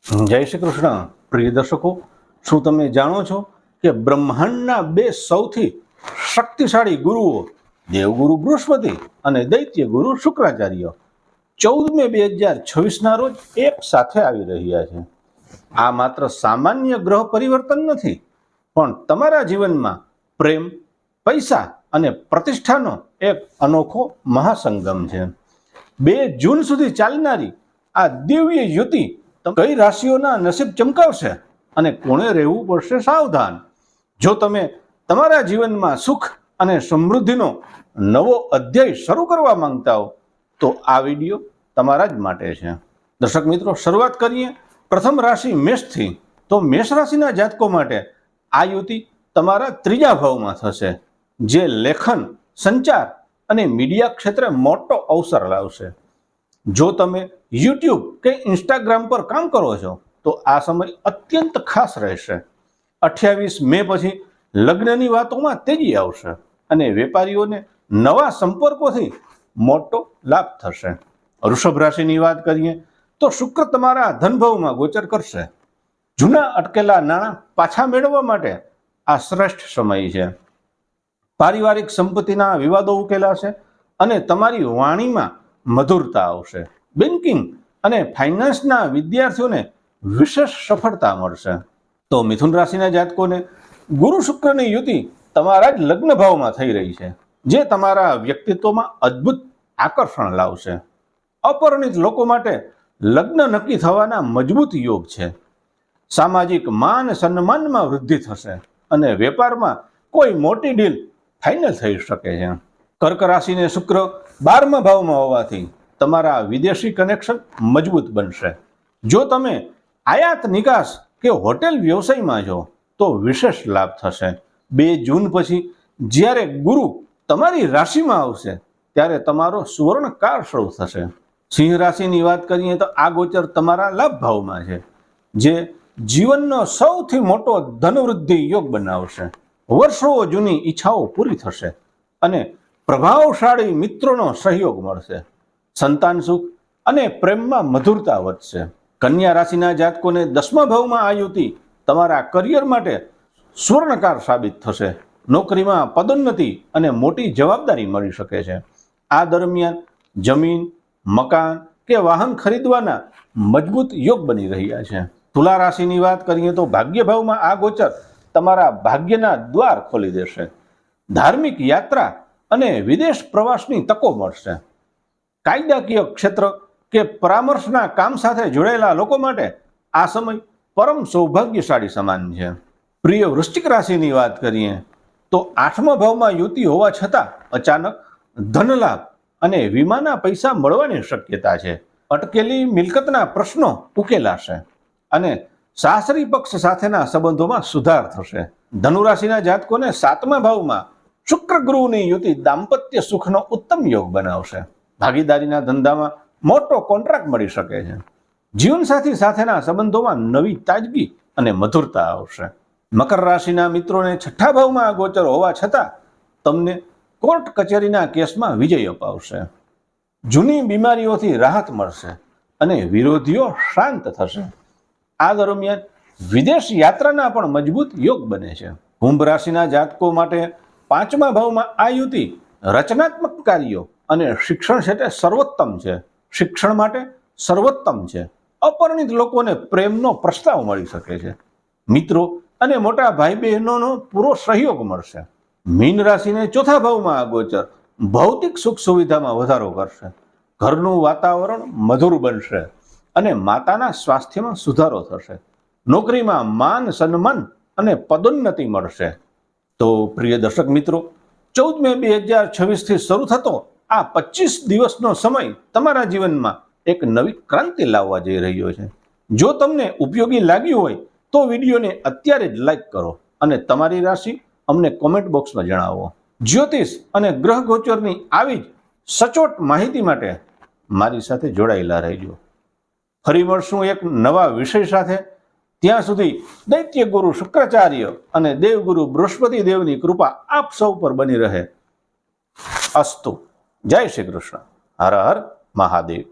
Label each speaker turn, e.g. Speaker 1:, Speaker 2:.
Speaker 1: જય શ્રી કૃષ્ણ. પ્રિય દર્શકો, શું તમે જાણો છો કે બ્રહ્માંડના બે સૌથી શક્તિશાળી ગુરુઓ દેવગુરુ બૃહસ્પતિ અને દૈત્ય ગુરુ શુક્રાચાર્ય 14 મે 2026ના રોજ એક સાથે આવી રહ્યા છે. આ માત્ર સામાન્ય ગ્રહ પરિવર્તન નથી, પણ તમારા જીવનમાં પ્રેમ, પૈસા અને પ્રતિષ્ઠાનો એક અનોખો મહાસંગમ છે. 2 જૂન સુધી ચાલનારી આ દિવ્ય યુતિ કઈ રાશિઓના નસીબ ચમકાવશે અને કોણે રહેવું પડશે સાવધાન. જો તમે તમારા જીવનમાં સુખ અને સમૃદ્ધિનો નવો અધ્યાય શરૂ કરવા માંગતા હો તો આ વિડીયો તમારા જ માટે છે. દર્શક મિત્રો, શરૂઆત કરીએ પ્રથમ રાશિ મેષથી. તો મેષ રાશિના જાતકો માટે આ યુતિ તમારા 3જા ભાવમાં થશે, જે લેખન, સંચાર અને મીડિયા ક્ષેત્રે મોટો અવસર લાવશે. જો તમે યુટ્યુબ કે ઇન્સ્ટાગ્રામ પર કામ કરો છો તો આ સમય અત્યંત ખાસ રહેશે. 28 મે પછી લગ્નની વાતોમાં તેજી આવશે અને વેપારીઓને નવા સંપર્કોથી મોટો લાભ થશે. વૃષભ રાશિની વાત કરીએ તો શુક્ર તમારા ધનભાવમાં ગોચર કરશે. જૂના અટકેલા નાણાં પાછા મેળવવા માટે આ શ્રેષ્ઠ સમય છે. પારિવારિક સંપત્તિના વિવાદો ઉકેલાશે અને તમારી વાણીમાં મધુરતા આવશે. બેન્કિંગ અને ફાઇનાન્સના વિદ્યાર્થીઓને વિશેષ સફળતા મળશે. તો મિથુન રાશિના જાતકોને ગુરુ શુક્રની યુતિ તમારા જ લગ્ન ભાવમાં થઈ રહી છે, જે તમારા વ્યક્તિત્વમાં અદ્ભુત આકર્ષણ લાવશે. અપરિણિત લોકો માટે લગ્ન નક્કી થવાના મજબૂત યોગ છે. સામાજિક માન સન્માનમાં વૃદ્ધિ થશે અને વેપારમાં કોઈ મોટી ડીલ ફાઇનલ થઈ શકે છે. કર્ક રાશિને શુક્ર 12મા ભાવમાં હોવાથી તમારા વિદેશી કનેક્શન મજબૂત બનશે. જો તમે આયાત નિકાસ કે હોટેલ વ્યવસાયમાં છો તો વિશેષ લાભ થશે. 2 જૂન પછી જ્યારે ગુરુ તમારી રાશિમાં આવશે ત્યારે તમારો સુવર્ણકાળ શરૂ થશે. સિંહ રાશિની વાત કરીએ તો આ ગોચર તમારા લાભ ભાવમાં છે, જે જીવનનો સૌથી મોટો ધનવૃદ્ધિ યોગ બનાવશે. વર્ષો જૂની ઈચ્છાઓ પૂરી થશે અને પ્રભાવશાળી મિત્રોનો સહયોગ મળશે. સંતાન સુખ અને પ્રેમમાં મધુરતા વધશે. કન્યા રાશિના જાતકોને 10મા ભાવમાં આ યુતિ તમારા કરિયર માટે સ્વર્ણકાર સાબિત થશે. નોકરીમાં પદોન્નતિ અને મોટી જવાબદારી મળી શકે છે. આ દરમિયાન જમીન, મકાન કે વાહન ખરીદવાના મજબૂત યોગ બની રહ્યા છે. તુલા રાશિની વાત કરીએ તો ભાગ્ય ભાવમાં આ ગોચર તમારા ભાગ્યના દ્વાર ખોલી દેશે. ધાર્મિક યાત્રા અને વિદેશ પ્રવાસની તકો મળશે. કાયદાકીય ક્ષેત્ર કે પરામર્શના કામ સાથે જોડાયેલા લોકો માટે આ સમય પરમ સૌભાગ્યશાળી સમાન છે. પ્રિય વૃશ્ચિક રાશિની વાત કરીએ તો 8મા ભાવમાં યુતિ હોવા છતાં અચાનક ધનલાભ અને વીમાના પૈસા મળવાની શક્યતા છે. અટકેલી મિલકતના પ્રશ્નો ઉકેલાશે અને સાસરી પક્ષ સાથેના સંબંધોમાં સુધાર થશે. ધનુ રાશિના જાતકોને 7મા ભાવમાં શુક્ર ગુરુની યુતિ દાંપત્ય સુખનો ઉત્તમ યોગ બનાવશે. ભાગીદારીના ધંધામાં મોટો કોન્ટ્રાક્ટ મળી શકે છે. જીવનસાથી સાથેના સંબંધોમાં નવી તાજગી અને મધુરતા આવશે. મકર રાશિના મિત્રોને 6ઠા ભાવમાં ગોચર હોવા છતાં તમને કોર્ટ કચેરીના કેસમાં વિજય અપાવશે. જૂની બીમારીઓથી રાહત મળશે અને વિરોધીઓ શાંત થશે. આ દરમિયાન વિદેશ યાત્રાના પણ મજબૂત યોગ બને છે. કુંભ રાશિના જાતકો માટે 5મા ભાવમાં આ યુતિ રચનાત્મક કાર્યો અને શિક્ષણ ક્ષેત્રે સર્વોત્તમ છે. શિક્ષણ માટે સર્વોત્તમ છે. અપરિણિત લોકોને પ્રેમનો પ્રસ્તાવ મળી શકે છે. મિત્રો અને મોટા ભાઈ બહેનોનો પૂરો સહયોગ મળશે. મીન રાશિને 4થા ભાવમાં આ ગોચર ભૌતિક સુખ સુવિધામાં વધારો કરશે. ઘરનું વાતાવરણ મધુર બનશે અને માતાના સ્વાસ્થ્યમાં સુધારો થશે. નોકરીમાં માન સન્માન અને પદોન્નતિ મળશે. તો પ્રિય દર્શક મિત્રો, 14 મે 2026થી શરૂ થતો આ 25 દિવસનો સમય તમારા જીવનમાં એક નવી ક્રાંતિ લાવવા જઈ રહ્યો છે. જો તમને ઉપયોગી લાગ્યું હોય તો વિડીયોને અત્યારે જ લાઈક કરો અને તમારી રાશિ અમને કોમેન્ટ બોક્સમાં જણાવો. જ્યોતિષ અને ગ્રહ ગોચરની આવી જ સચોટ માહિતી માટે મારી સાથે જોડાયેલા રહેજો. ફરી મળશું એક નવા વિષય સાથે. ત્યાં સુધી દૈત્ય ગુરુ શુક્રાચાર્ય અને દેવગુરુ બૃહસ્પતિ દેવની કૃપા આપ સૌ પર બની રહે. અસ્તુ. જય શ્રી કૃષ્ણ. હર હર મહાદેવ.